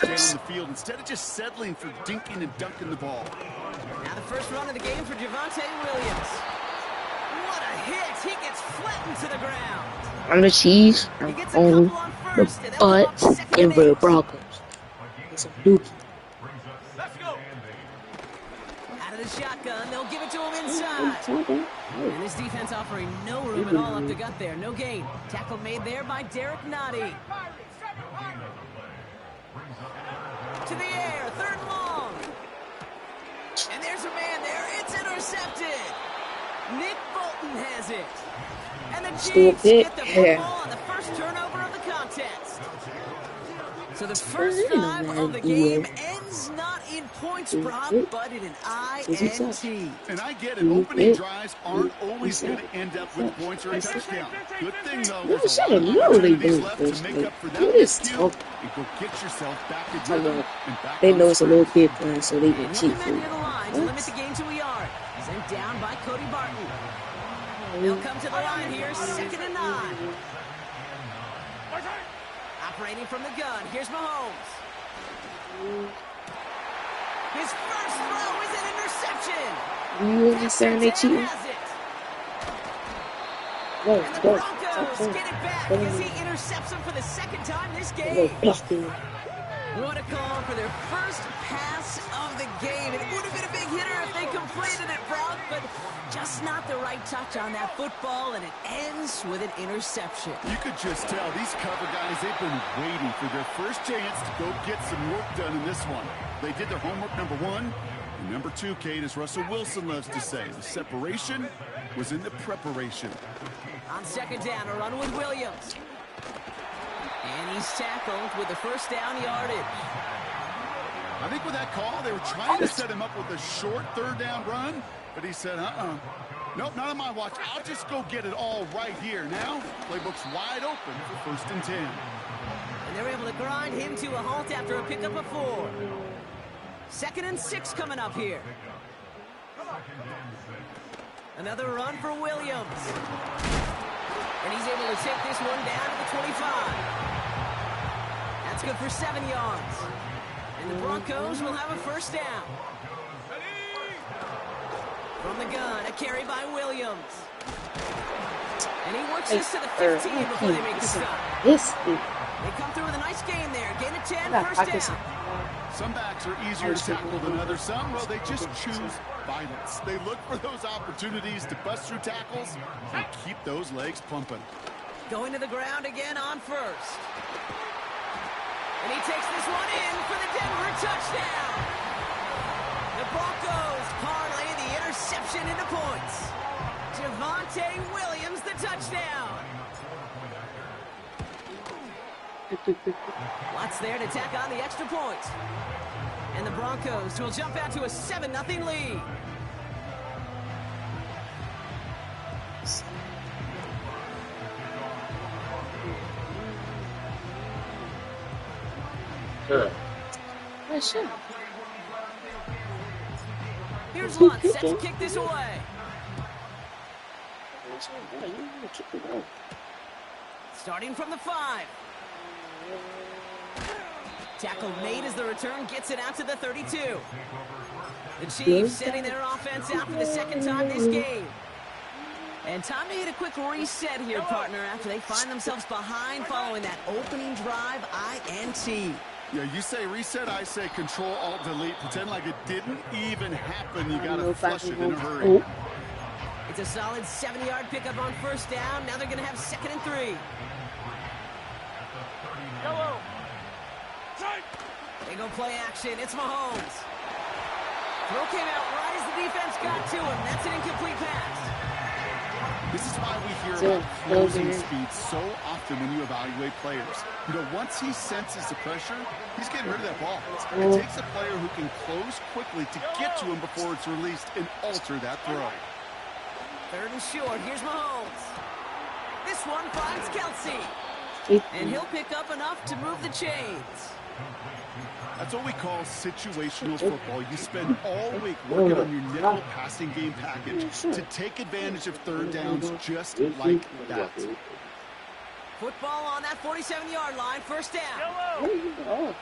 Stay on the field instead of just settling for dinking and dunking the ball. Now the first run of the game for Javonte Williams. What a hit! He gets flattened to the ground. I'm the Chiefs. I'm on the Butts and the Broncos. Some dookie. Let's go. Out of the shotgun, they'll give it to him inside. And this defense offering no room at all up the gut there. No gain. Tackle made there by Derek Nottie. To the air, third and long. And there's a man there. It's intercepted. Nick Bolton has it. And the Chiefs get the football on the first turnover of the contest. So the first drive of the game ends not in points, Brock, but in an INT. And I get it. Opening drives aren't always going to end up with points or a touchdown. Good thing, though, there's a lot of opportunities left to make up for that miscue and go get yourself back in rhythm and back. They know it's a little kid plan, so they can cheat. Near the line to limit the gain to a yard. Sent down by Cody Barton. They'll come to the line here, 2nd and 9. Operating from the gun, here's Mahomes. His first throw is an interception. You understand they cheating? And the Broncos get it back as he intercepts him for the 2nd time this game. What a call for their first pass of the game. It would have been a big hitter if they completed it, Brock, but just not the right touch on that football, and it ends with an interception. You could just tell these cover guys, they've been waiting for their first chance to go get some work done in this one. They did their homework, number one. And number two, Kate, as Russell Wilson loves to say, the separation was in the preparation. On 2nd down, a run with Williams. And he's tackled with the first down yardage. I think with that call, they were trying to set him up with a short 3rd down run, but he said, nope, not on my watch. I'll just go get it all right here. Now, playbook's wide open for 1st and 10. And they're able to grind him to a halt after a pickup of 4. 2nd and 6 coming up here. Another run for Williams. And he's able to take this one down to the 25. That's good for 7 yards. And the Broncos will have a first down. From the gun, a carry by Williams. And he works this to the 15 before they make the stop. They come through with a nice gain there. Gain of 10, first down. Some backs are easier to tackle than others. Some, well, they just choose violence. They look for those opportunities to bust through tackles and keep those legs pumping. Going to the ground again on first. And he takes this one in for the Denver touchdown. The Broncos parlay the interception into points. Javonte Williams, the touchdown. Watts there to tack on the extra point. And the Broncos will jump out to a 7-0 lead. Here's Lutz set to kick this away. Starting from the 5. Tackle made as the return gets it out to the 32. The Chiefs sending their offense out for the 2nd time this game. And time to hit a quick reset here, partner, after they find themselves behind following that opening drive INT. Yeah, you say reset, I say Control-Alt-Delete. Pretend like it didn't even happen. You got to flush it in a hurry. It's a solid 7-yard pickup on first down. Now they're going to have 2nd and 3. They go play action. It's Mahomes. Throw came out right as the defense got to him. That's an incomplete pass. This is why we hear about closing speed so often when you evaluate players. You know, once he senses the pressure, he's getting rid of that ball. It takes a player who can close quickly to get to him before it's released and alter that throw. 3rd and short. Here's Mahomes. This one finds Kelsey. And he'll pick up enough to move the chains. That's what we call situational football. You spend all week working on your nickel passing game package to take advantage of 3rd downs just like that. Football on that 47-yard line, first down.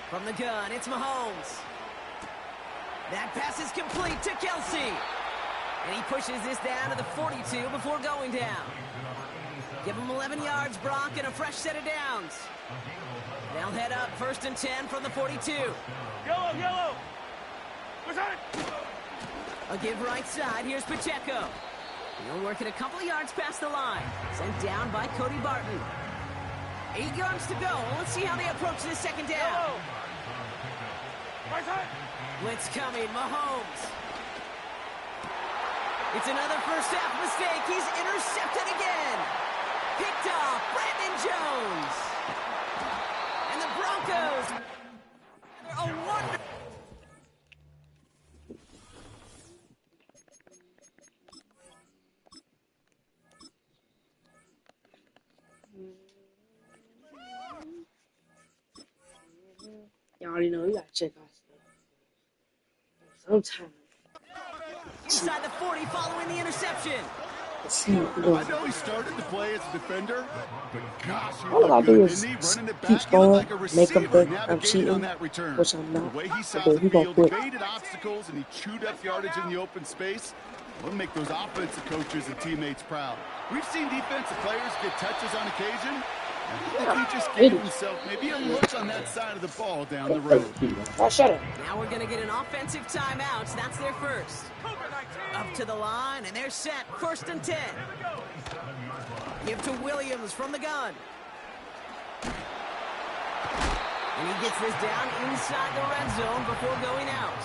From the gun, it's Mahomes. That pass is complete to Kelsey. And he pushes this down to the 42 before going down. Give him 11 yards, Brock, and a fresh set of downs. They'll head up 1st and 10 from the 42. Yellow. A give right side. Here's Pacheco. He'll work it a couple of yards past the line. Sent down by Cody Barton. 8 yards to go. Let's see how they approach this second down. Blitz coming. Mahomes. It's another first half mistake. He's intercepted again. Picked off Brandon Jones. And the Broncos. A wonder. You already know you gotta check out stuff. Sometimes. Inside the 40 following the interception. Let's see what I goes. know he started to play as a defender, but gosh, he All I gotta looked do good, is didn't he? Running it keep back, he looked like a going, make them receiver think I'm navigating cheating, on that return. which I'm not. The way he saw But the he gonna field, quit. evaded obstacles, and he chewed up yardage in the open space. Will make those offensive coaches and teammates proud. We've seen defensive players get touches on occasion. I think he just gave himself maybe a look on that side of the ball down the road. Oh, shut up. Now we're going to get an offensive timeout. That's their first. Up to the line, and they're set. 1st and 10. Give to Williams from the gun. And he gets this down inside the red zone before going out.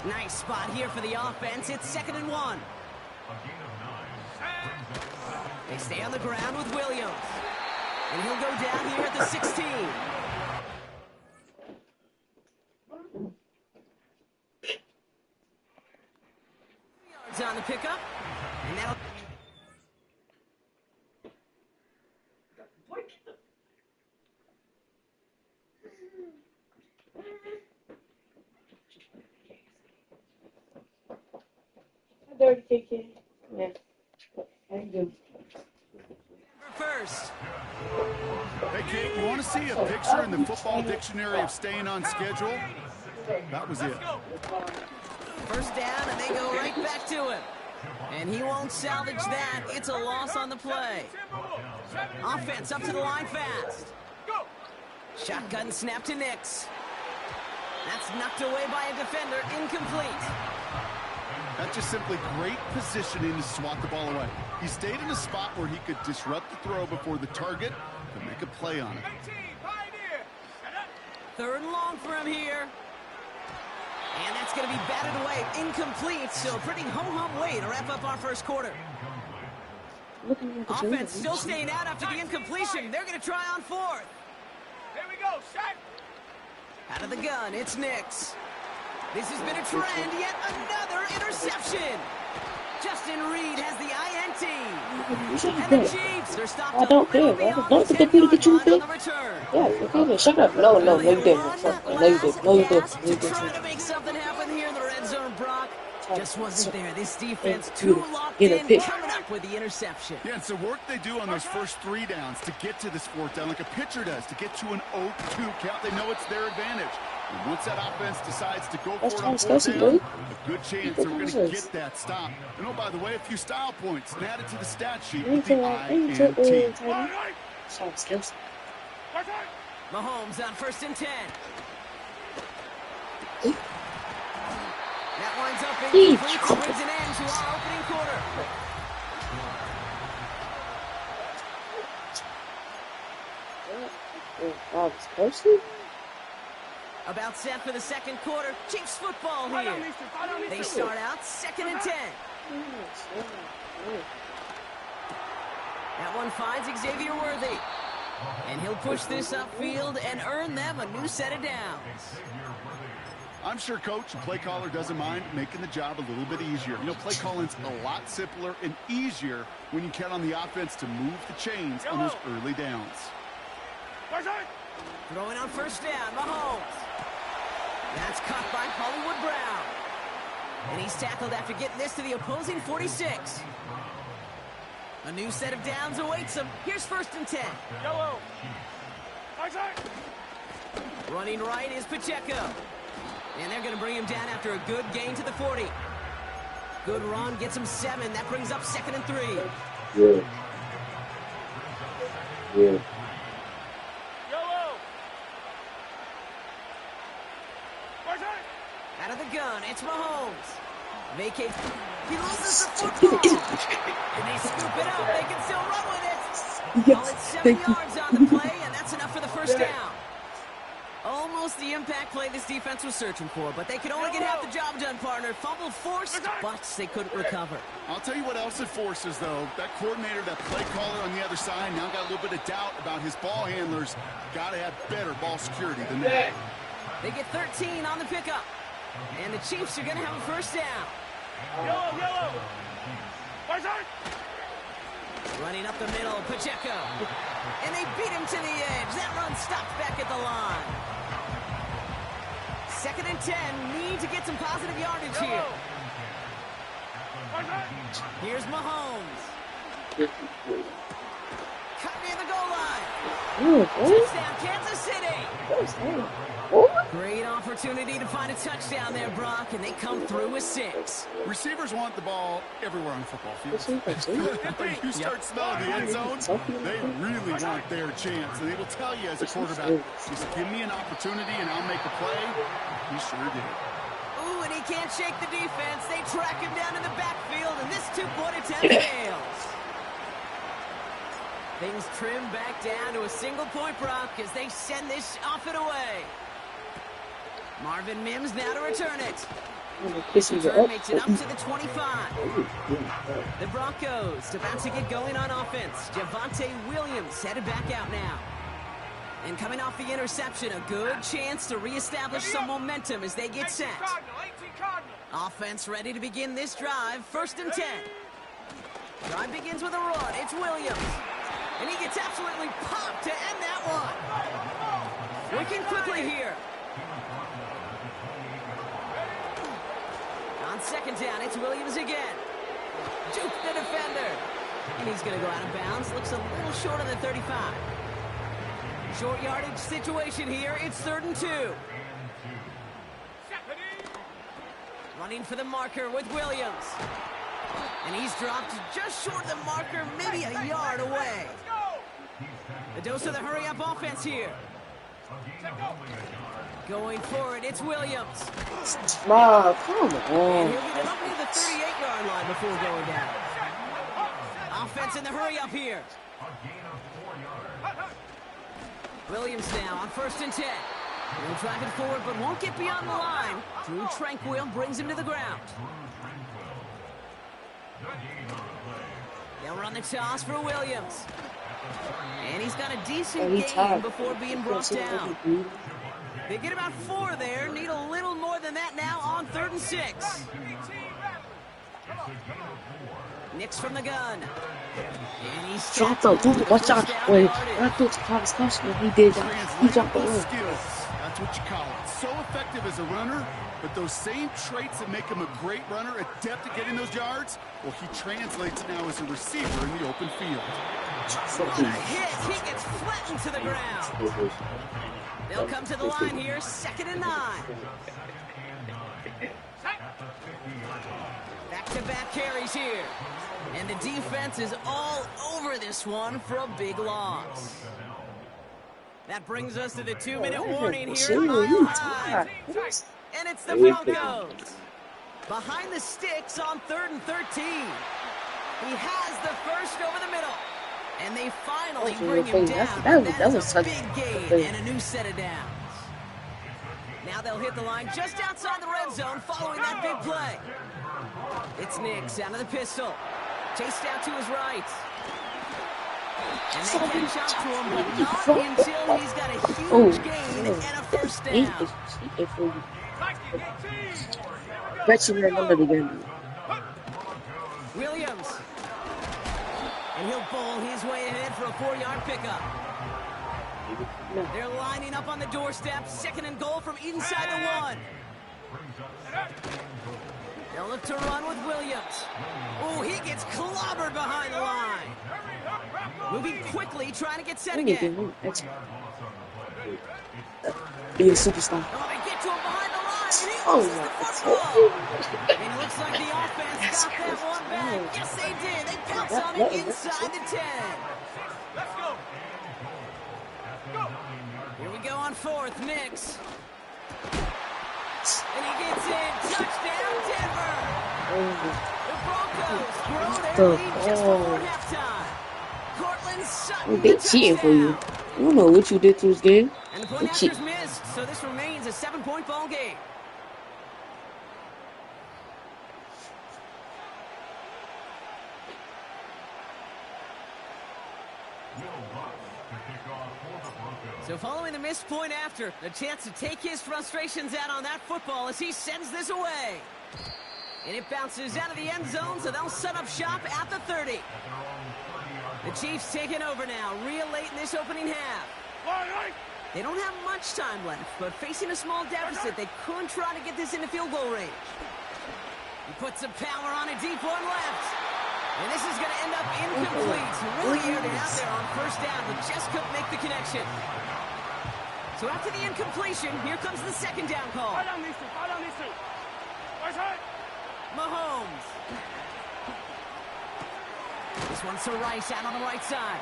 Nice spot here for the offense. It's 2nd and 1. They stay on the ground with Williams. And he'll go down here at the 16. Yards on the pickup. And that'll... Dirty KK. Yeah. How you doing? First. Hey, Kate, you want to see a picture in the football dictionary of staying on schedule? That was it. First down, and they go right back to him. And he won't salvage that. It's a loss on the play. Offense up to the line fast. Shotgun snap to Nix. That's knocked away by a defender. Incomplete. That's just simply great positioning to swat the ball away. He stayed in a spot where he could disrupt the throw before the target could make a play on it. 3rd and long for him here. And that's going to be batted away. Incomplete, so pretty ho-hum way to wrap up our first quarter. Offense still staying out after the incompletion. They're going to try on 4th. Here we go, shot. Out of the gun, it's Nix. This has been a trend, yet another interception. Justin Reed has the INT. And the Chiefs are stopped. I don't care. Don't forget me to get you a pick. Yeah, okay, shut up. No, you didn't. No, you didn't. No, you didn't. Trying to make something happen here in the red zone, Brock. Just wasn't there. This defense too locked in, coming up with the interception. Yeah, and so work they do on those first 3 downs to get to this 4th down, like a pitcher does, to get to an 0-2 count. They know it's their advantage. And once that offense decides to go for it on 4th down, a good chance they're going to get that stop. And oh, by the way, a few style points added to the stat sheet with the INT. Mahomes on 1st and 10. That winds up incomplete, so brings an end to our opening quarter. About set for the second quarter. Chiefs football here. They start out 2nd and 10. That one finds Xavier Worthy. And he'll push this upfield and earn them a new set of downs. I'm sure Coach and play caller doesn't mind making the job a little bit easier. You know, play calling's a lot simpler and easier when you count on the offense to move the chains on those early downs. Throwing on 1st down, Mahomes. That's caught by Hollywood Brown. And he's tackled after getting this to the opposing 46. A new set of downs awaits him. Here's 1st and 10. Yellow. Running right is Pacheco. And they're going to bring him down after a good gain to the 40. Good run, gets him 7. That brings up 2nd and 3. Yeah. Yeah. Out of the gun, it's Mahomes. Vacates. He loses the football. And they scoop it up. They can still run with it. Yes, It's 7 thank you. yards on the play, and that's enough for the first down. Almost the impact play this defense was searching for, but they could only get half the job done, partner. Fumble forced, but they couldn't recover. I'll tell you what else it forces, though. That coordinator, that play caller on the other side, now got a little bit of doubt about his ball handlers. Got to have better ball security than that. They get 13 on the pickup. And the Chiefs are going to have a first down. Yellow. Running up the middle, Pacheco. And they beat him to the edge. That run stopped back at the line. 2nd and 10. Need to get some positive yardage here. Here's Mahomes. Cut near the goal line. Touchdown, Kansas City. Great opportunity to find a touchdown there, Brock, and they come through with 6. Receivers want the ball everywhere on the football field. When you start smelling the end zone, they really want their chance. And they will tell you as a quarterback, just give me an opportunity and I'll make a play. He sure did. Ooh, and he can't shake the defense. They track him down in the backfield, and this 2-point attempt fails. Things trim back down to a single-point, Brock, as they send this off and away. Marvin Mims now to return it. Return makes it up to the 25. The Broncos about to get going on offense. Javonte Williams headed back out now. And coming off the interception, a good chance to reestablish some momentum as they get set. Offense ready to begin this drive. 1st and 10. Drive begins with a run. It's Williams. And he gets absolutely popped to end that one. Working quickly here. On 2nd down, it's Williams again. Juke the defender. And he's going to go out of bounds. Looks a little short on the 35. Short yardage situation here. It's 3rd and 2. Running for the marker with Williams. And he's dropped just short of the marker, maybe a yard away. The dose of the hurry-up offense here. Going forward, it's Williams. Wow, come And on. he'll get it up near the 38-yard line before going down. Offense in the hurry-up here. Williams now on 1st and 10. He'll drive it forward, but won't get beyond the line. Drew Tranquil brings him to the ground. They'll run the toss for Williams. And he's got a decent gain before being brought down. They get about 4 there. Need a little more than that now on 3rd and 6. Nix from the gun. And he's Drop the dude, watch out. Wait, I thought Travis Kelce when he did that. He dropped the ball. Skills. That's what you call it. So effective as a runner, but those same traits that make him a great runner, adept at getting those yards, well, he translates now as a receiver in the open field. What a hit. He gets flattened to the ground. They'll come to the line here, 2nd and 9. Back-to-back carries here. And the defense is all over this one for a big loss. That brings us to the 2-minute warning here at Mile High. And it's the Broncos. Behind the sticks on 3rd and 13. He has the first over the middle. And they finally bring him down. That was a big gain and a new set of downs. Now they'll hit the line just outside the red zone following that big play. It's Nix out of the pistol. Chased out to his right. And they catch up to him, but not until he's got a huge gain and a first down. Bet you remember the game. Williams. And he'll bowl his way ahead for a 4-yard pickup. They're lining up on the doorstep. 2nd and goal from inside the 1. They'll look to run with Williams. Oh, he gets clobbered behind the line. Moving quickly, trying to get set again. Be a superstar. Oh, they get to him behind the line, and he Oh, loses the I told football. you. And it looks like the offense That's got that crazy. one back. Yes, they did. They pounce That on it nothing. inside the 10. Let's go. Go. Here we go on fourth. Nix. And he gets in. Touchdown, Denver. The Broncos grow their lead just before halftime. Cortland Sutton, They the cheating for you. touchdown. I don't know what you did to this game. And the They point cheat. after's missed, so this remains a 7-point ball game. So following the missed point after, a chance to take his frustrations out on that football as he sends this away. And it bounces out of the end zone, so they'll set up shop at the 30. The Chiefs taking over now, real late in this opening half. They don't have much time left, but facing a small deficit, they could try to get this into field goal range. He puts some power on a deep one left. And this is going to end up incomplete. Really aired it out there on first down, but just couldn't make the connection. So after the incompletion, here comes the second down call. Mahomes. This one's to Rice out on the right side.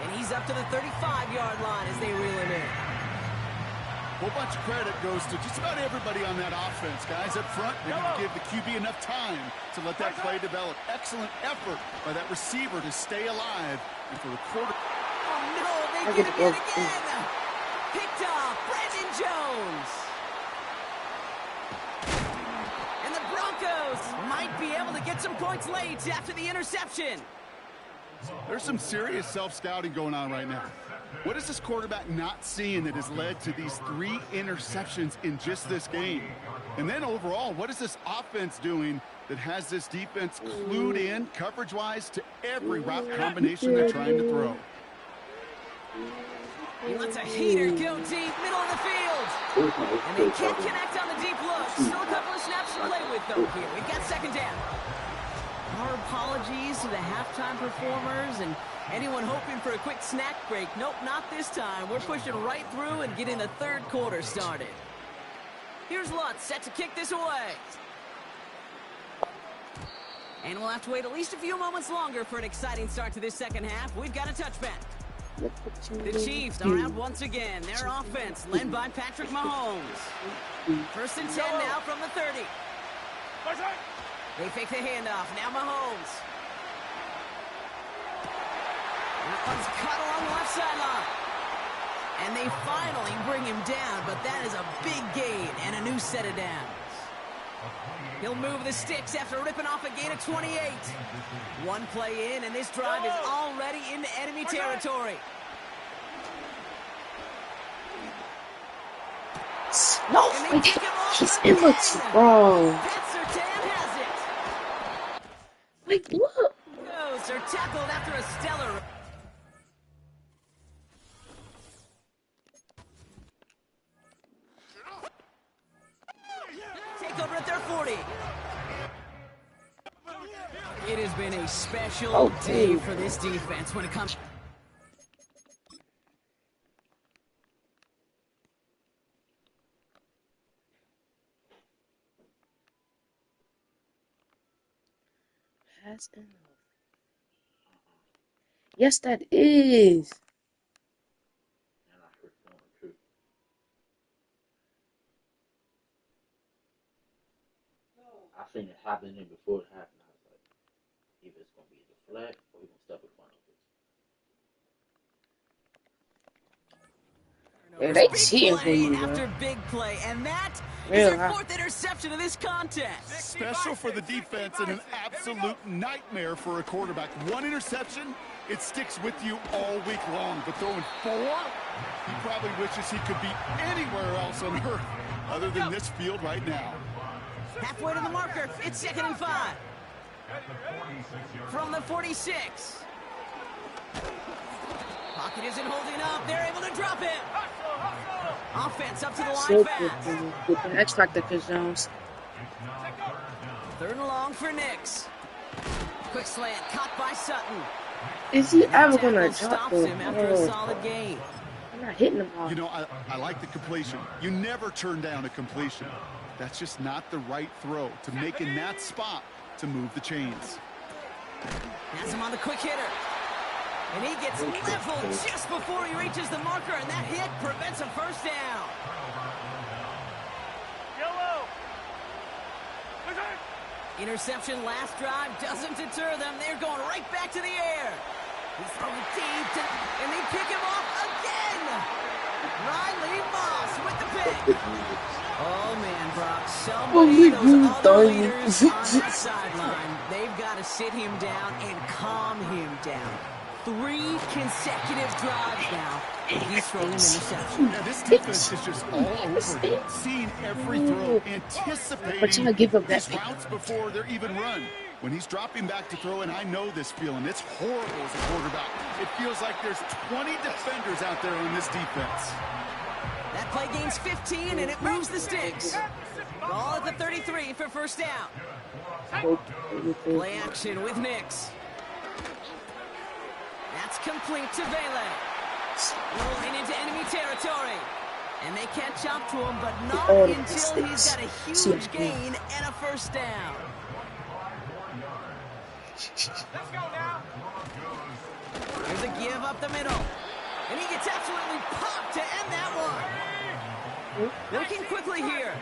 And he's up to the 35-yard line as they reel him in. A whole bunch of credit goes to just about everybody on that offense. Guys up front, they didn't give the QB enough time to let that play develop. Excellent effort by that receiver to stay alive. And for the quarter... Oh, no, they get him yet again. Picked off Brandon Jones. And the Broncos might be able to get some points late after the interception. There's some serious self-scouting going on right now. What is this quarterback not seeing that has led to these 3 interceptions in just this game? And then overall, what is this offense doing that has this defense clued in, coverage-wise, to every route combination they're trying to throw? He lets a heater go deep, middle of the field. And they can't connect on the deep look. Still a couple of snaps to play with, though, here. We've got second down. Our apologies to the halftime performers and anyone hoping for a quick snack break. Nope, not this time. We're pushing right through and getting the third quarter started. Here's Lutz set to kick this away. And we'll have to wait at least a few moments longer for an exciting start to this second half. We've got a touchback. The Chiefs are out once again. Their offense led by Patrick Mahomes. First and 10 now from the 30. They fake the handoff. Now Mahomes. That one's cut along the left sideline. And they finally bring him down, but that is a big gain and a new set of downs. He'll move the sticks after ripping off a gain of 28. One play in, and this drive is already into enemy territory. No, he's in the wrong. Like, look. Those are tackled after a stellar. Take over at their 40. It has been a special day for this defense when it comes. Pass enough. Yes, that is. I seen it happening before it happened. I was like, either it's gonna be a deflect or we're gonna step in front of it. Yeah, they cheating for you, after bro. big play, and that is their 4th interception of this contest. Special for the defense and an absolute nightmare for a quarterback. 1 interception, it sticks with you all week long. But throwing 4, he probably wishes he could be anywhere else on earth other than this field right now. Halfway to the marker, it's 2nd and 5. From the 46. Pocket isn't holding up. They're able to drop it. Offense up to the line So fast. good. An X Factor, Chris Jones. 3rd and long for Nix. Quick slant, caught by Sutton. Is he ever gonna drop stops it? him after a solid gain. not hitting the ball. You know, I like the completion. You never turn down a completion. That's just not the right throw to make in that spot to move the chains. Has him on the quick hitter. And he gets leveled just before he reaches the marker, and that hit prevents a first down. Yellow. Interception last drive doesn't deter them. They're going right back to the air. He's throwing deep, and they pick him off again. Riley Moss with the pick. Oh, man, Brock. Somebody of those other leaders on that sideline, they've got to sit him down and calm him down. 3 consecutive drives now. He's throwing an interception. Yeah, this defense is just all over it. Seeing every throw, anticipating these routes before they're even run. When he's dropping back to throw, and I know this feeling, it's horrible as a quarterback. It feels like there's 20 defenders out there on this defense. That play gains 15, and it moves the sticks. Ball at the 33 for first down. Play action with Nix. That's complete to Vele. Rolling into enemy territory. And they catch up to him, but not until he's got a huge gain and a first down. Let's go now. There's a give up the middle. And he gets absolutely popped to end that one. Looking quickly here.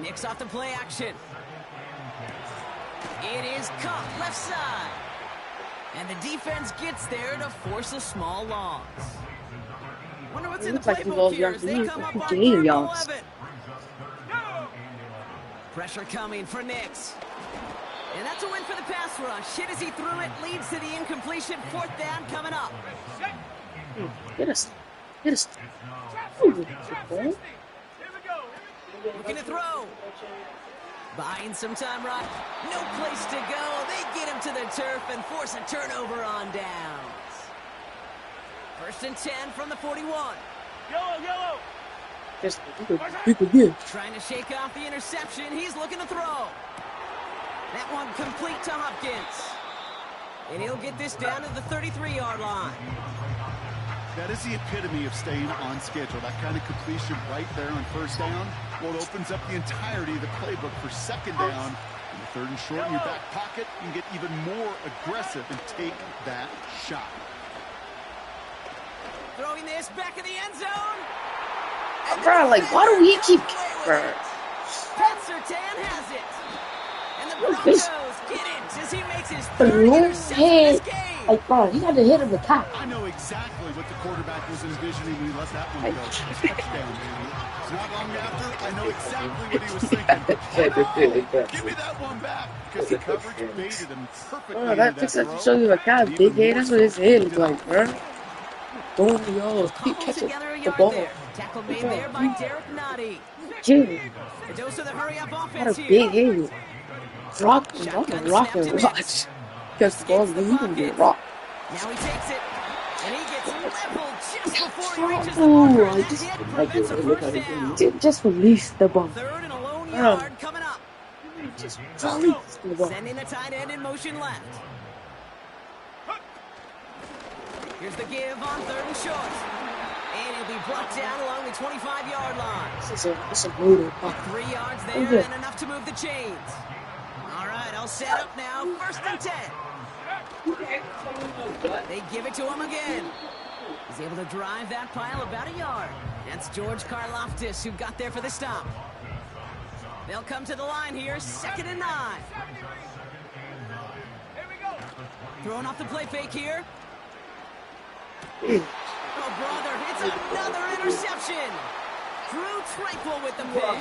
Nix off the play action. It is caught left side. And the defense gets there to force a small loss. Wonder what's in the playbook here as they come up on 3rd and 11. Pressure coming for Nix. And that's a win for the pass rush. Hit as he threw it, leads to the incompletion. 4th down coming up. Get us. Get us. Looking to throw. Buying some time, right? No place to go. They get him to the turf and force a turnover on downs. 1st and 10 from the 41. Yellow. Just people here. Trying to shake off the interception. He's looking to throw. That one complete to Hopkins. And he'll get this down to the 33-yard line. That is the epitome of staying on schedule. That kind of completion right there on 1st down. Well, it opens up the entirety of the playbook for 2nd down. In the 3rd and short in your back pocket, you can get even more aggressive and take that shot. Throwing this back in the end zone. Bro, like, why do we keep... Bro. Pat Surtain has it. And the Broncos get it as he makes his 3rd interception this game. Like, bro, he had to hit him with top. I know exactly what the quarterback was envisioning when he let that one go. Touchdown, baby. Not long after, I know exactly what he was thinking. Give me that one back, because the coverage baited him perfectly. Bro, that takes to show you a cat, big head. That's what his head looks like, bro. Don't y'all keep catching the ball. Tackle made there by Derek Nottie. Jim, A dose of the hurry-up got offense a here. big head. Rock and watch. Because the ball, you can get rocked. Now he takes it, and he gets leveled just before he reaches the marker, and that hit prevents a first down. Just release the ball. 3rd and a lone yard coming up. Just release the ball. Sending the tight end in motion left. Here's the give on 3rd and short. And he'll be brought down along the 25-yard line. It's a brutal ball. 3 yards there and enough to move the chains. All right, I'll set up now. 1st and 10. They give it to him again. He's able to drive that pile about a yard. That's George Karlaftis who got there for the stop. They'll come to the line here, 2nd and 9. Throwing off the play fake here. Oh, brother, it's another interception. Drew Tranquil with the pick.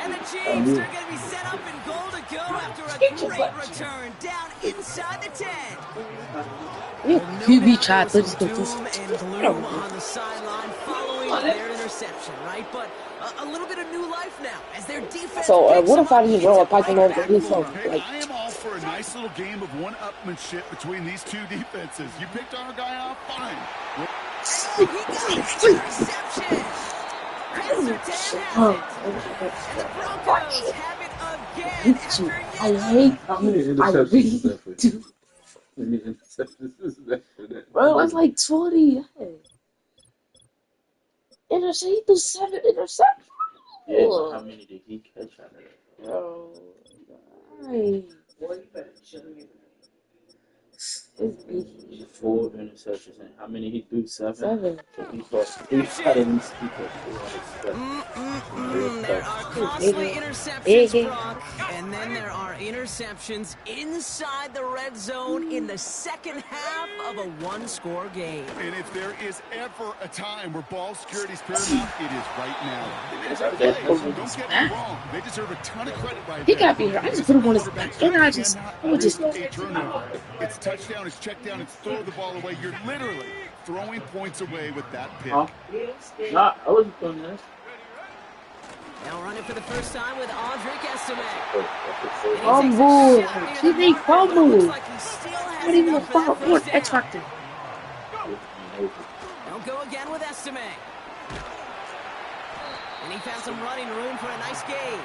And the Chiefs are going to be set up in goal to go after a great return down inside the 10. QB chat, let's go. Doom and gloom on the sideline following their interception, right? But a little bit of new life now as their defense. So, what if I didn't roll a Python over his phone? Hey, I am all for a nice little game of one-upmanship between these two defenses. You picked our guy off, fine. He got an interception. And the Broncos have it again after I hate you. I really do. many interceptions is that for that? Bro, that's like 20. Yeah. He threw 7 interceptions. Yeah, but how many did he catch out of that? Bro, right. It's big. 4 interceptions, and how many he threw? 7? 7. So he caught 3 out of these people. There are costly Big interceptions, game. Brock, and then there are interceptions inside the red zone in the second half of a one-score game. And if there is ever a time where ball security is paramount, it is right now. They made a great play. Don't get me wrong. They deserve a ton of credit right He there. got me here. I just put him on his back. And I would just. A turnover. It's touchdown, it's check down, it's throw the ball away. You're literally throwing points away with that pick. Huh? Nah, I wasn't doing that. Now running for the first time with Audric Estime. Fumble. He made fumble. Looks like he still has Not even a enough for that fumble. What first down. X Factor? They'll go again with Estime. And he found some running room for a nice gain.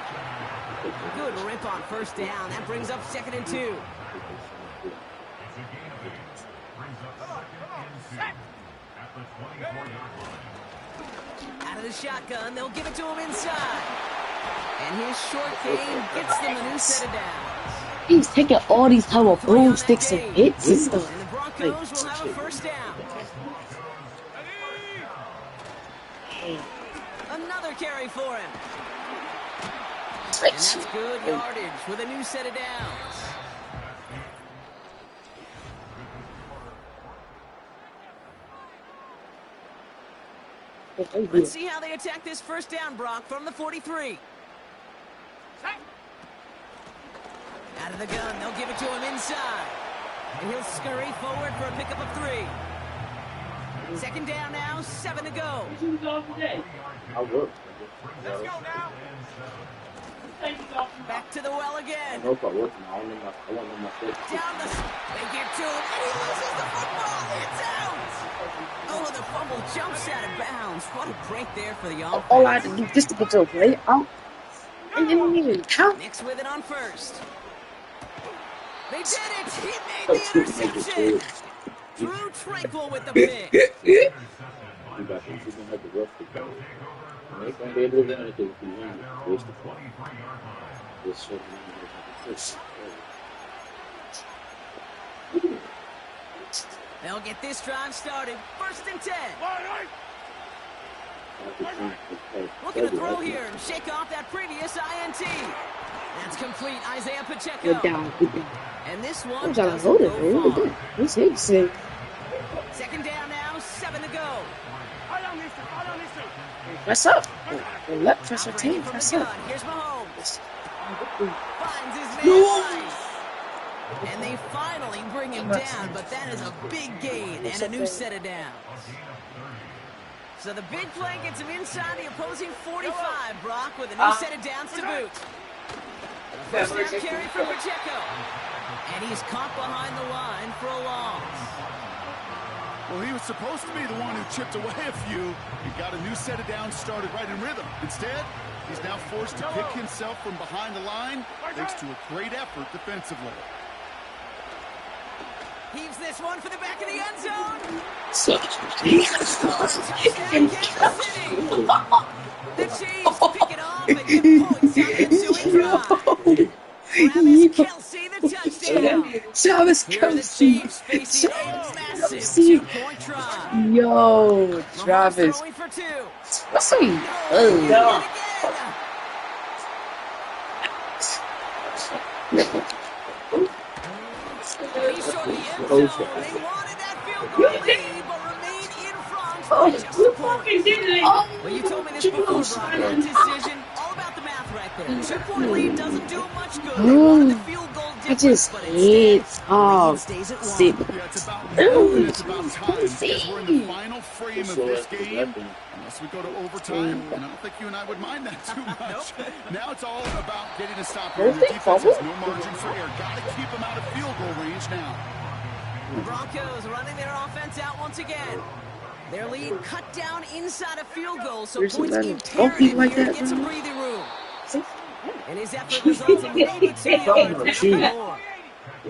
Good rip on first down. That brings up 2nd and 2. Out of the shotgun, they'll give it to him inside. And his short gain gets them a new set of downs. He's taking all these type of 3 on that broomsticks and gain. hits and stuff. And the Broncos will have a first down. Another carry for him. And that's good yardage with a new set of downs. Let's see how they attack this first down, Brock, from the 43. Out of the gun, they'll give it to him inside. And he'll scurry forward for a pickup of 3. 2nd down now, 7 to go. I worked. Let's go now. Back to the well I again. know if I worked, I want my steps. Down the... They get to him, and he loses the football. It's out. Oh, the fumble jumps out of bounds. What a break there for the offense. All I had to do just to get to a play out. And it didn't even count. Nix with it on first. They did it. He made the interception. Drew Tranquil with the pick. We got them. We're gonna have to rush the ball. And they gonna be able to run it if we win. Waste the clock. This shit. They'll get this drive started. 1st and 10. Looking to throw here and shake off that previous INT. That's complete, Isaiah Pacheco. Good down. Good down. And this I'm one trying to doesn't hold it, go bro. Look far. at that. He's hitting. 2nd down now, 7 to go. Press up. Let press our Operating team. from Press the up. gun. Here's Mahomes. Finds his man No. Rice. And they finally bring him down, but that is a big gain and a new set of downs. So the big play gets him inside the opposing 45, Brock, with a new set of downs to boot. First down carry for Pacheco. And he's caught behind the line for a loss. Well, he was supposed to be the one who chipped away a few. He got a new set of downs started right in rhythm. Instead, he's now forced to pick himself from behind the line, thanks to a great effort defensively. Heaves this one for the back of the end zone. Touchdown, Kansas City. The Chiefs pick it off and get points on the ensuing drive. Travis Kelce, the touchdown. Travis Here are the Kelce. Chiefs facing a massive two-point try. Yo, Mahomes Travis. throwing for 2. What's he? Oh, and he showed the end zone. They wanted that field goal lead, but remain in front by just a point. Well, you told me this before, Brock. That decision, all about the math right there. 2-point lead doesn't do much good. They wanted the field goal I difference, just but hate instead, the oh, lead stays at 1. sit. Yeah, it's about now and it's about time, because we're in the final frame of this game. Unless we go to overtime, and I don't think you and I would mind that too much. Now it's all about getting a stop here. The defense has no margin for error. Got to keep them out of field goal range now. The Broncos running their offense out once again. Their lead cut down inside a field goal, so There's points some men imperative talking like here to that, get some man. breathing room. And his effort results in no good 2 yards.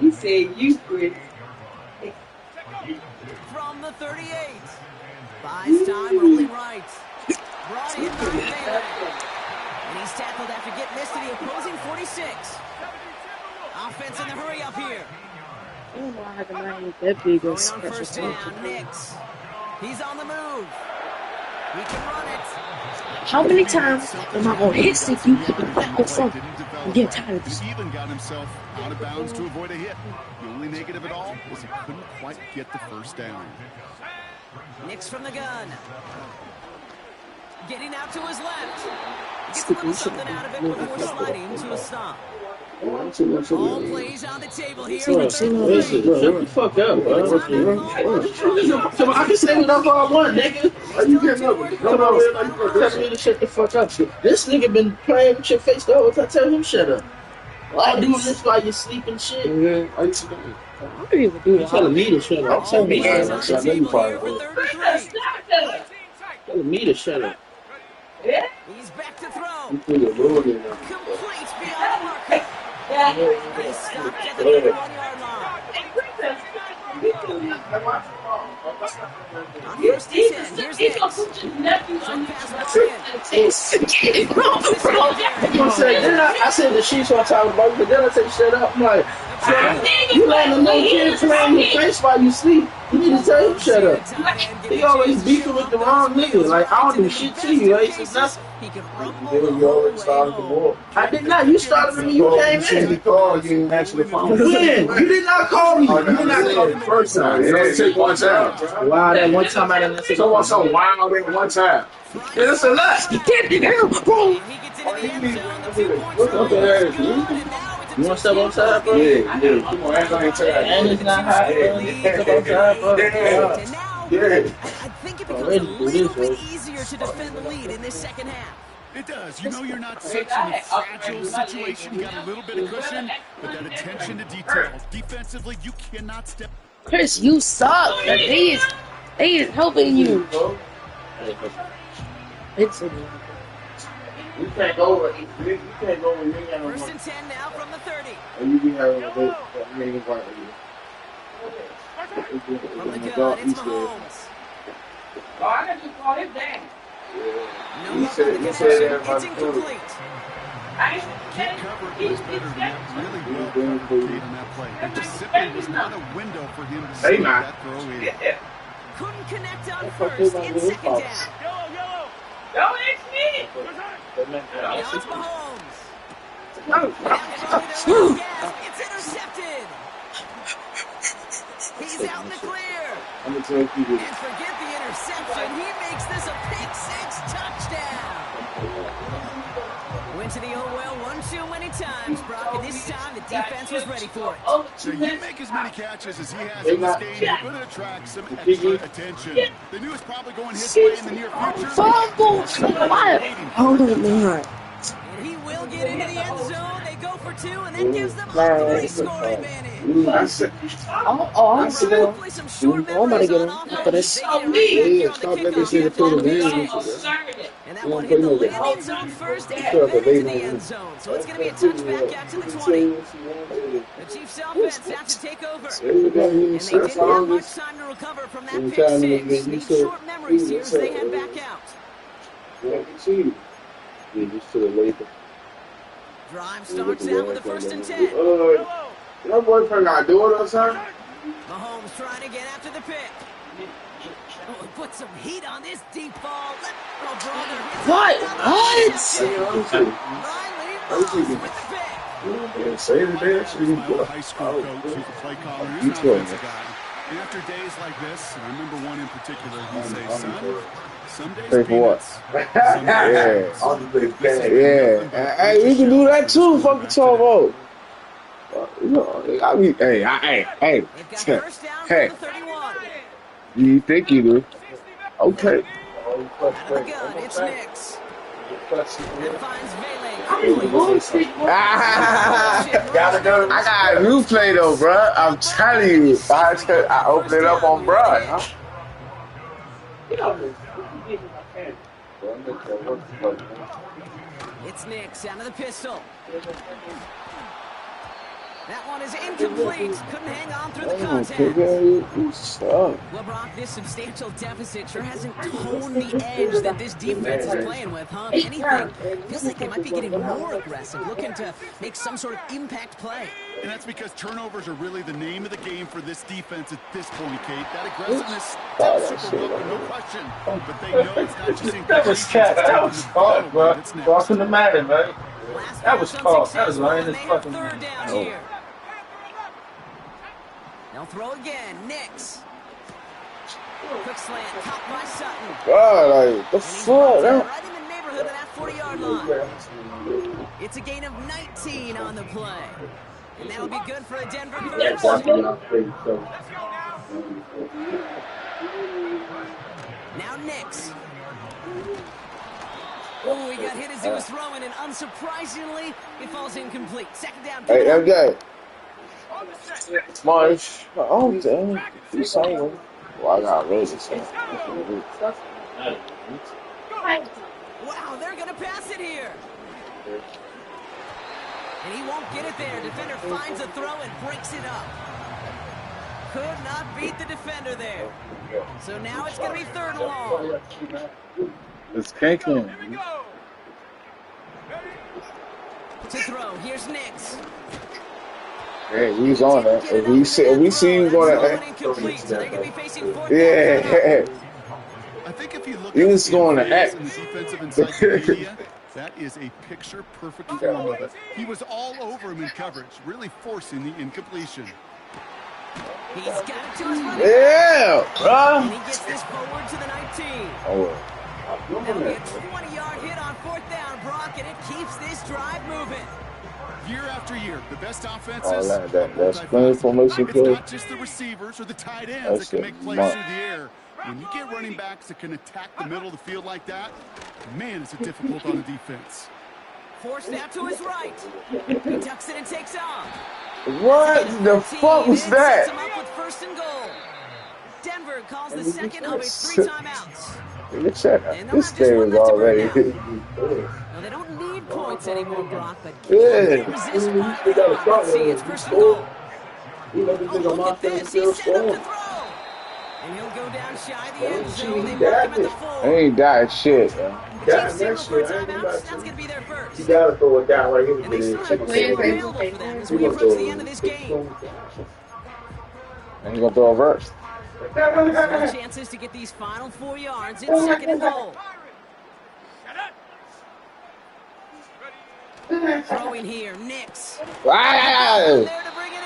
He said you quit. 38. Buys time, rolling right. Brought in by Bailey. And he's tackled after getting this to the opposing 46. Offense in the hurry up here. I don't know how to manage that big Going of on special first teams. down, Nix. He's on the move. He can run it. How many times am I gonna hit stick you and back go front? I'm getting tired of this. He even got himself out of bounds to avoid a hit. The only negative at all was he couldn't quite get the first down. Nix from the gun. Getting out to his left. Gets a little something out of it before sliding to a stop. All plays on the table here. Shut the fuck up, bro. I can say whatever I want, nigga. Why you getting up? Come on, tell me to shut the fuck up. This nigga been playing with your face the whole time. Tell him shut up. Why doing this while you sleep and shit? I don't even do You that. telling me to shut up. Tell me Plays to on shut the up. table here for 33. Telling me to shut up. He's back to throw. You feel the Complete beyond the marker. He's stopped at the 31-yard line. On first and 10, here's Nix. Short pass once again. I said the Chiefs on top of the but then I said shut up. I'm like, you letting a little kid play in your face while you sleep. You need to tell him shut up. He always beefing with the wrong nigga. Like, I don't do shit to you. Ain't said nothing. He can rumble You already started the war. I did not. You started when you came in. called you and answered the phone. When? You did not call me. You did not call me. The first time. It only take one time. Wow, that one time I didn't say So what's so wild in one time? yeah, that's a lot. He gets into the end zone. The 2 points What the hell? and now it's You want to step on side, bro? Yeah. Come on, act like it's And it's not hot, bro. Step on side, bro. And now, Yeah. I think it becomes a Already do little this, bit right? easier to defend the lead in this second half. It does. You know you're not such in a fragile situation. You got a little bit of cushion, but that attention to detail. Defensively, you cannot step. Chris, you suck. They is helping you. It's a You can't go over. You can't go over. You ain't got no First money. and 10 now from the 30. And you be having a date. You ain't invite you. From the gun, it's Mahomes. No He luck said- on the he said connection. everybody It's incomplete. Can't cover it was better than that. Really well covered in that play. It just simply was not a window for him to slip that throw in. Couldn't connect on first in second down. Now it's Mahomes. It's intercepted. He's out in the clear. I'm gonna tell you And forget the interception. He makes this a pick six touchdown. Went to the old well one too many times, Brock, and this time the defense was ready for it. So you make as many catches as he has in this game, you're going to attract some extra attention. They knew it was probably going his way in the near future. fumble. What? Oh my God. And he will get into the end zone. They go for two, and that gives them a 3-score advantage. I said, I'm still. Play some short I'm about to get him memories on after this. offense. They get it right stop here on the making shit kickoff. to the man. And that one hit the landing zone first and then into the end zone. So it's going to be a touchback out to the 20. The Chiefs offense have to take over. And they didn't have much time to recover from that pick six. Need short memories here as they head back out. Drive starts out with a first and 10. Your boyfriend got a daughter or something? Mahomes trying to get after the pick. Oh, put some heat on this deep ball. Oh, brother. What? What? Riley Moss with the pick. Say the damn shit. My old high school coach, who's a play caller, he's an offensive guy. And after days like this, and I remember one in particular, he'd say, son, some days Say for what? peanuts, some days Yeah. Hey, we can do that too. Fuck the 12 volt. You know, I mean, hey. They've got first down Hey. from the 31. You think you do? Okay. Out of the gun, it's Nix. And finds Vele. I got a new play though, bruh. I'm telling you. I opened it up on bruh. Huh? It's Nix out of the pistol. That one is incomplete. Couldn't hang on through the contact. Well, Brock, this substantial deficit sure hasn't toned the edge that this defense is playing with, huh? If anything, feels like they might be getting more aggressive, looking to make some sort of impact play. And that's because turnovers are really the name of the game for this defense at this point, Kate. That aggressiveness still super welcome, no question. But they know it's not just in that was cat. That was caught, bro. Walking the matter, man. That was caught. That was right in his fucking third down here. They'll throw again. Nix. Quick slant, caught by Sutton. God, like, the fuck? Right in the neighborhood of that 40-yard line. It's a gain of 19 on the play. And that'll be good for a Denver first. Now Nix. Oh, he got hit as he was throwing, and unsurprisingly, it falls incomplete. Second down. Hey, MJ. Marsh. Oh, damn. You saying? Well, I got ready to say. Wow, they're going to pass it here. And he won't get it there. Defender finds a throw and breaks it up. Could not beat the defender there. So now it's going to be third and long. It's Kankan. To throw. Here's Nix. Hey, he's on that. If we see you going to yeah. I think if you look he was going to act. In the defensive encyclopedia, that is a picture-perfect form of it. He was all over him in coverage, really forcing the incompletion. He's got it to his running. Yeah, bro. And he gets this forward to the 19. Oh. That'll be a 20-yard hit on fourth down, Brock, and it keeps this drive moving. Year after year, the best offenses. That's plenty formation play. It's not just the receivers or the tight ends that can make plays through the air. When you get running backs that can attack the middle of the field like that, man, it's difficult on the defense. Forced out to his right. He ducks it and takes off. What the fuck was that? Sets him up with first and goal. Denver calls the second of his 3 timeouts. This game is already. No, they don't need points anymore, Brock, but can't resist firing. Let's see, it's first and goal. Oh, look at this. He's set up to throw. And he'll go down shy the end zone. They mark him at the 4. He ain't died shit, man. The Chiefs signal for timeouts. That's going to be their first. You gotta throw it down right here. And they still have plenty available for them as we approach the end of this game. And he's going to throw a verse. Still chances to get these final 4 yards. It's second and goal. Throwing here, Nix. There to bring it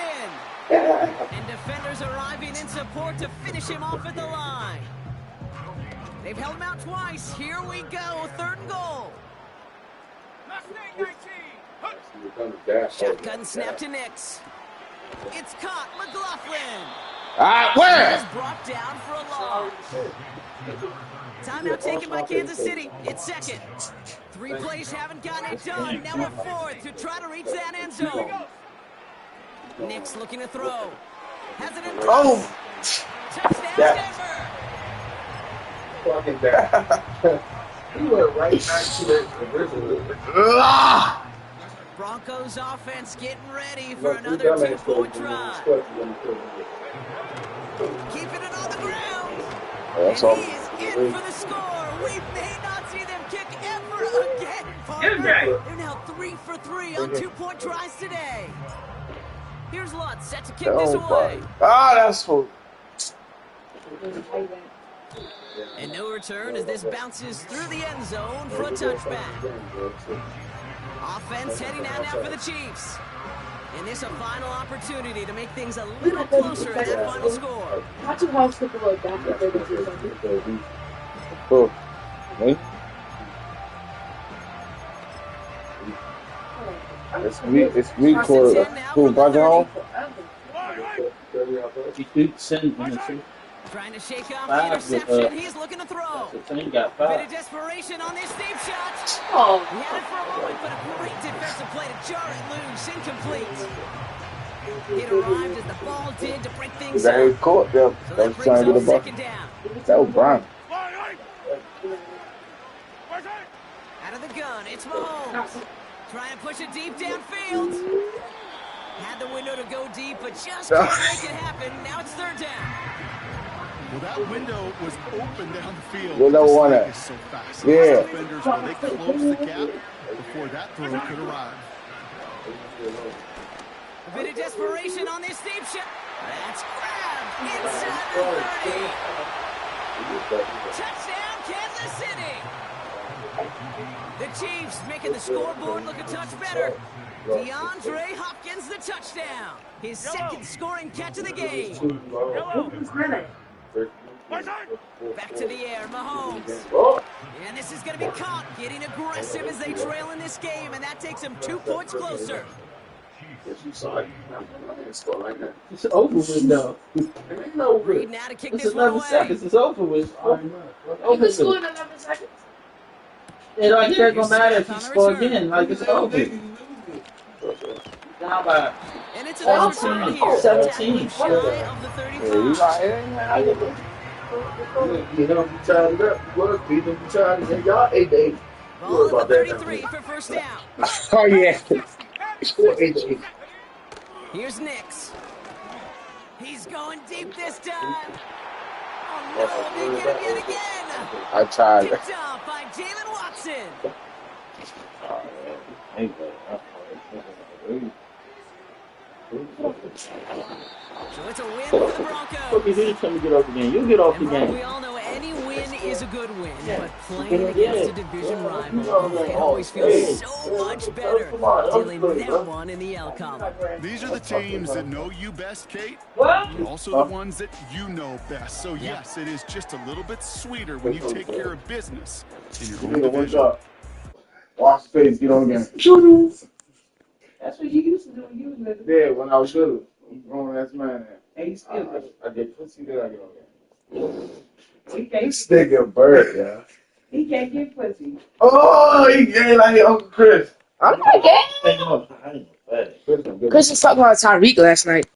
in. And defenders arriving in support to finish him off at the line. They've held him out twice. Here we go, third and goal. Shotgun snap to Nix. It's caught, McLaughlin. Where? He's brought down for a loss. Timeout taken by Kansas City. It's second. 3 plays haven't gotten it done. Now we're fourth to try to reach that end zone. Nix looking to throw. Has it in play. Oh. Touchdown, Denver. Fucking that. You went right back to the original. Broncos offense getting ready for another 2-point drive. Keeping it on the ground. And he is in for the score. We may not see them kick ever again, partner. They're now 3 for 3 on 2-point tries today. Here's Lutz set to kick this away. That's what. And no return as this bounces through the end zone for a touchback. Offense heading out now for the Chiefs. And this a final opportunity to make things a little closer at that final score. Cool. Me? It's me for who back home. Trying to shake off the interception. He's looking to throw. Bit of desperation on this deep shot. He had it for a moment, but a great defensive play to jar it loose. Incomplete. It arrived as the ball did to break things up. They caught them. So They that was trying to brings get a up ball. second down. That was Brian. Out of the gun, it's Mahomes. Trying to push it deep downfield. Had the window to go deep, but just couldn't make it happen. Now it's third down. Well, that window was open down the field. We don't This want league it. is so fast. Yeah. Defenders, well, they close the gap before that throw could arrive. A bit of desperation on this deep shot. That's grabbed inside the 30. Touchdown, Kansas City. The Chiefs making the scoreboard look a touch better. DeAndre Hopkins the touchdown. His second scoring catch of the game. Yellow. Back to the air, Mahomes. And this is going to be caught. Getting aggressive as they trail in this game, and that takes them 2 points closer. It's over with, though. Reed now to kick It's this one 11 away. seconds. It's over with. You can score in 11 seconds. It like that gonna matter if you score again. Like it's over. Down by And it's another return here. 17. Shy of the 35. You know, you tied it up. What? Beat them, tied it. And y'all 8 days. Ball at the 33 for first down. Oh, yeah. Score 8. Here's Nix. He's going deep this time. Oh no, they get him yet again. I tried. Picked off by Jalen Watson. So it's a win for the Broncos. You didn't tell me to get off the game. You get off the And Mark, we game. all know any win is a good win, but playing against a division rival, it always feels so much better dealing that one in the L column. These are the teams that know you best, Kate, but also the ones that you know best. So, yes, it is just a little bit sweeter when you take care of business in your home division. Watch face, get on again. That's what you used to do when you was little. Yeah, when I was little. Grown ass man. And you still do. I did pussy, then I get on again. He can't, This nigga bird, yeah. he can't get pussy. Oh, he gay like Uncle Chris. I'm not gay. I ain't no fat. Chris was talking about Tyreek last night.